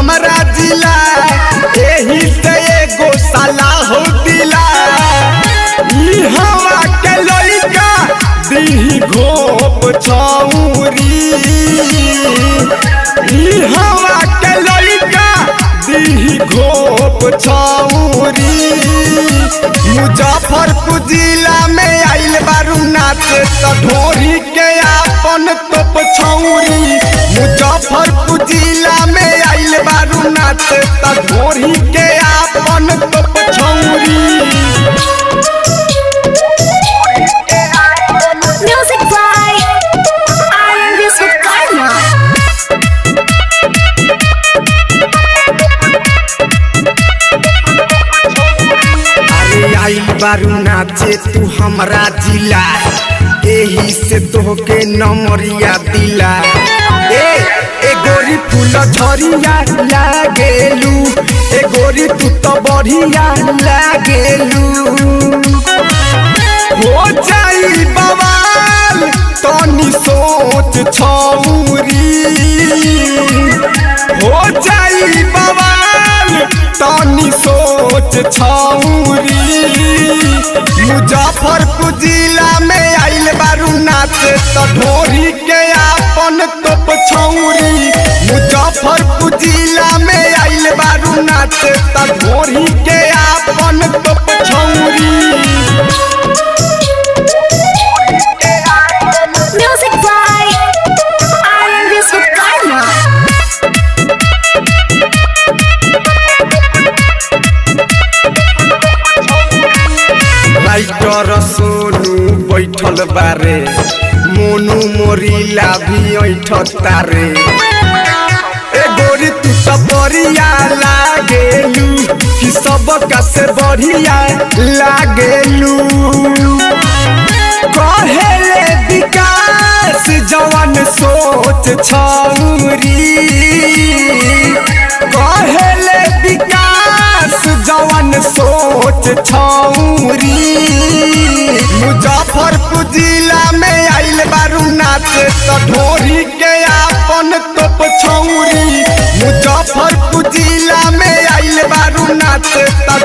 हमारा जिला एही से एगो साला हो दिला ई हवा के लइका दी घोप छौरी ई हवा के लइका दी घोप छौरी मुजफ्फरपुर जिला में आइल बारू नाच त ढोरी के आपन तोप छौरी मुजफ्फरपुर जिला में आइल बारू नाच त ढोरी के आपन तोप छौरी। Music by Iron Viswakarma. अरे आइल बारू नाचे तू हमरा जिला एही से तोहके नमरिया दिला ए गोरी फूल झरिया लागेलू ए गोरी तू तो बढ़िया लागेलू हो जाई बवाल तनी सोच छौरी हो जाई बवाल तनी सोच छौरी मुजफ्फरपुर जिला में आइल बारू नाच त ढोरी के आपन तोप छौरी मुजफ्फरपुर जिला में आइल बारू नाच त ढोरी के आपन तोप छौरी। Music by Iron Viswakarma. Writer Sonu बैठल बारे मोनू मोरीला भी ऐठतारे ए गोरी तू तो बढ़िया लागेलू कि सबका से बढ़िया लागेलू कहेले विकास जवान सोच छौरी कहेले विकास जवान सोच छौरी मुजफ्फरपुर जिला में आइल बारू नाच त ढोरी के आपन तोप छौरी मुजफ्फरपुर जिला में आइल बारू नाच त